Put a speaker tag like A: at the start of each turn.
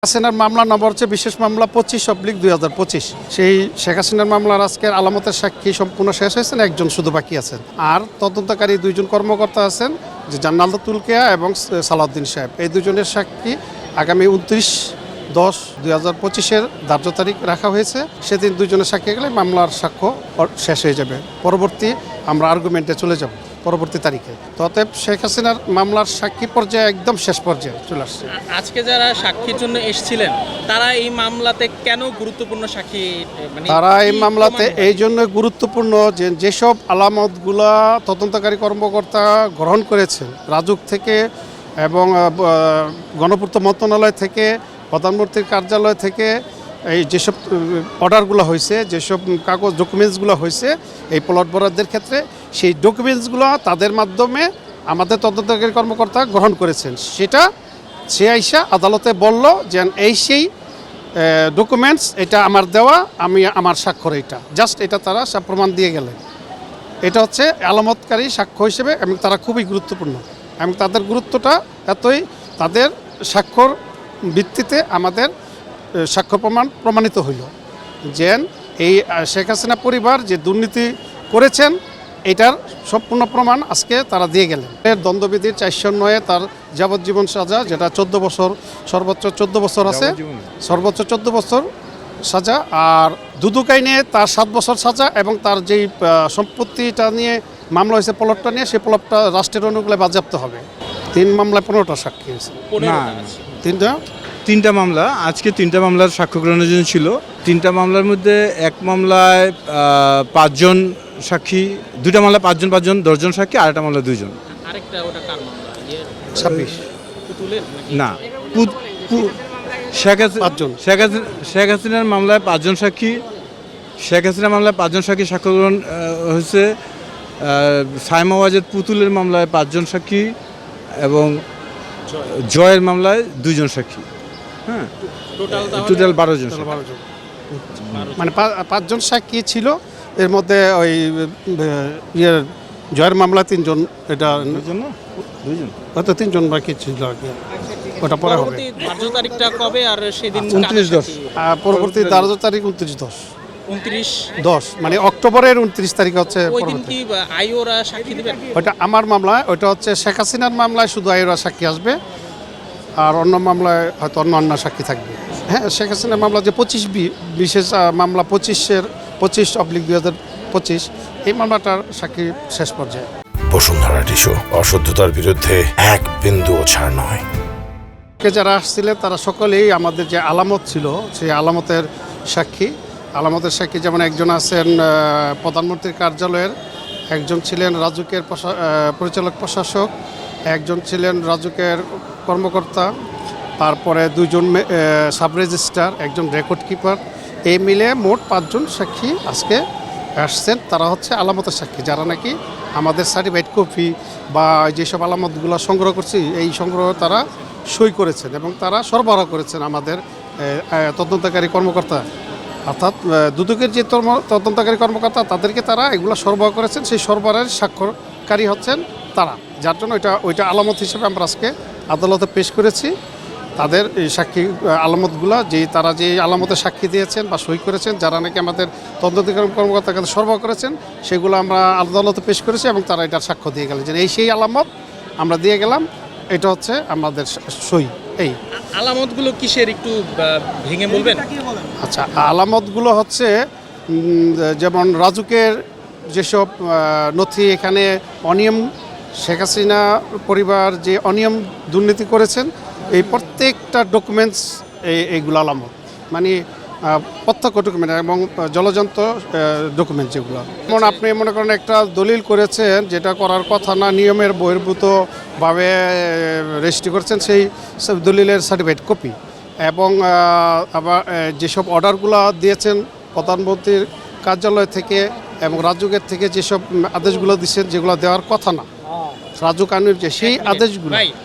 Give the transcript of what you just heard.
A: হাসিনার মামলা নম্বর হচ্ছে বিশেষ মামলা 25/2025। সেই শেখ হাসিনার মামলার আজকের আলামতের সাক্ষী সম্পূর্ণ শেষ হয়েছেন, একজন শুধু বাকি আছেন। আর তদন্তকারী দুইজন কর্মকর্তা আছেন, যে জান্নাতুল কেয়া এবং সালাউদ্দিন সাহেব। এই দুজনের সাক্ষী আগামী 29/10/2025 ধার্য তারিখ রাখা হয়েছে। সেদিন দুজনের সাক্ষী গেলে মামলার সাক্ষ্য শেষ হয়ে যাবে। পরবর্তী আমরা আর্গুমেন্টে চলে যাব পরবর্তী তারিখে। অতএব শেখ হাসিনার মামলার সাক্ষী পর্যায়ে একদম শেষ পর্যায়ে চলে আসছে।
B: আজকে যারা সাক্ষীর জন্য এসেছিলেন তারা এই মামলাতে কেন গুরুত্বপূর্ণ সাক্ষী?
A: তারা এই মামলাতে এই জন্য গুরুত্বপূর্ণ যে যেসব আলামতগুলা তদন্তকারী কর্মকর্তা গ্রহণ করেছেন রাজুক থেকে এবং গণপূর্ত মন্ত্রণালয় থেকে, প্রধানমন্ত্রীর কার্যালয় থেকে, এই যেসব অর্ডারগুলো হয়েছে, যেসব কাগজ ডকুমেন্টসগুলো হয়েছে এই প্লট বরাদ্দের ক্ষেত্রে, সেই ডকুমেন্টসগুলো তাদের মাধ্যমে আমাদের তদন্তকারী কর্মকর্তা গ্রহণ করেছেন। সেটা সে আইসা আদালতে বলল যে এই সেই ডকুমেন্টস, এটা আমার দেওয়া, আমি আমার স্বাক্ষর, এটা জাস্ট এটা তারা সব প্রমাণ দিয়ে গেলেন। এটা হচ্ছে আলামতকারী সাক্ষ্য হিসেবে এবং তারা খুবই গুরুত্বপূর্ণ এবং তাদের গুরুত্বটা এতই, তাদের স্বাক্ষর ভিত্তিতে আমাদের সাক্ষ্য প্রমাণিত হইল যে এই শেখ হাসিনা পরিবার যে দুর্নীতি করেছেন এটার সম্পূর্ণ প্রমাণ আজকে তারা দিয়ে গেলেন। এর দ্বন্দ্ববিধির 409-এ তার যাবজ্জীবন সাজা, যেটা 14 বছর, সর্বোচ্চ 14 বছর আছে, সর্বোচ্চ 14 বছর সাজা। আর দুদক আইনে তার 7 বছর সাজা এবং তার যেই সম্পত্তিটা নিয়ে মামলা হয়েছে, প্লটটা নিয়ে, সেই প্লটটা রাষ্ট্রের অনুকূলে বাজেয়াপ্ত হবে। 3 মামলায় 15টা সাক্ষী হয়েছে।
C: তিনটা মামলা, আজকে 3টা মামলার সাক্ষ্য গ্রহণের জন্য ছিল। 3টা মামলার মধ্যে এক মামলায় 5 জন সাক্ষী, 2টা মামলা 5 জন 10 জন সাক্ষী, আর একটা মামলা 2 জন।
B: আরেকটা ওটা কার মামলা?
A: 26
B: পুতুলের
C: না, শেখ হাসিনার মামলায় 5 জন সাক্ষী, শেখ হাসিনার মামলায় 5 জন সাক্ষী সাক্ষ্য গ্রহণ হয়েছে। সাইমা ওয়াজেদ পুতুলের মামলায় 5 জন সাক্ষী এবং জয়ের মামলায় 2 জন সাক্ষী। হ্যাঁ, টোটাল 12 জন।
A: মানে 5 জন সাক্ষী ছিল, এর মধ্যে ওই জয়ের মামলা 3 জন, এটা
C: 2 জন,
A: হয়তো 3 জন বাকি ছিল আর কি। ওটা পরে হবে।
B: ধার্য তারিখটা কবে? আর সেদিন
C: 29/10।
A: পরবর্তী ধার্য তারিখ 29/10,
B: 29/10
A: মানে অক্টোবরের 29 তারিখে হচ্ছে।
B: ওই দিন কি আইওরা সাক্ষী দিবেন?
A: ওটা আমার মামলায়, ওটা হচ্ছে শেখ হাসিনার মামলায় শুধু আইওরা সাক্ষী আসবে, আর অন্য মামলায় হয়তো অন্য সাক্ষী থাকবে। হ্যাঁ, শেখ হাসিনার মামলা যে 25 বিশেষ মামলা 25/2025, এই মামলাটার সাক্ষী শেষ পর্যায়ে।
D: বসুন্ধরা টিস্যু, অশুদ্ধতার বিরুদ্ধে এক বিন্দুও ছাড় নয়।
A: যারা আসছিলেন তারা সকলেই আমাদের যে আলামত ছিল সেই আলামতের সাক্ষী। আলামতের সাক্ষী যেমন একজন আছেন প্রধানমন্ত্রীর কার্যালয়ের, একজন ছিলেন রাজুকের পরিচালক প্রশাসক, একজন ছিলেন রাজুকের কর্মকর্তা, তারপরে 2 জন সাব রেজিস্ট্রার, একজন রেকর্ড কিপার। এই মিলে মোট 5 জন সাক্ষী আজকে আসছেন। তারা হচ্ছে আলামতের সাক্ষী, যারা নাকি আমাদের সার্টিফাইড কপি বা যেসব আলামতগুলো সংগ্রহ করছি এই সংগ্রহ তারা সই করেছেন এবং তারা সরবরাহ করেছেন আমাদের তদন্তকারী কর্মকর্তা, অর্থাৎ দুদকের যে তদন্তকারী কর্মকর্তা, তাদেরকে তারা এগুলো সরবরাহ করেছেন। সেই সরবরাহের স্বাক্ষরকারী হচ্ছেন তারা, যার জন্য ওইটা আলামত হিসেবে আমরা আজকে আদালতে পেশ করেছি। তাদের এই সাক্ষী আলামতগুলো তারা যে আলামতের সাক্ষী দিয়েছেন বা সই করেছেন, যারা নাকি আমাদের তদন্তকারী কর্মকর্তার কাছে সরবরাহ করেছেন, সেগুলো আমরা আদালতে পেশ করেছি এবং তারা এটার সাক্ষ্য দিয়ে গেলেন যে এই সেই আলামত আমরা দিয়ে গেলাম, এটা হচ্ছে আমাদের সই। এই
B: আলামতগুলো কিসের একটু ভেঙে বলবেন?
A: আচ্ছা, আলামতগুলো হচ্ছে যেমন রাজুকের যেসব নথি, এখানে অনিয়ম, শেখ হাসিনা পরিবার যে অনিয়ম দুর্নীতি করেছেন, এই প্রত্যেকটা ডকুমেন্টস এইগুলো আলামত, মানে প্রত্যক্ষ ডকুমেন্ট এবং জলযন্ত্র ডকুমেন্ট যেগুলো। যেমন আপনি মনে করেন একটা দলিল করেছেন, যেটা করার কথা না, নিয়মের বহির্ভূতভাবে রেজিস্ট্রি করেছেন, সেই দলিলের সার্টিফাইড কপি এবং আবার যেসব অর্ডারগুলো দিয়েছেন প্রধানমন্ত্রীর কার্যালয় থেকে এবং রাজুকের থেকে, যেসব আদেশগুলো দিচ্ছেন যেগুলো দেওয়ার কথা না, রাজুক আইনের যে সেই আদেশগুলো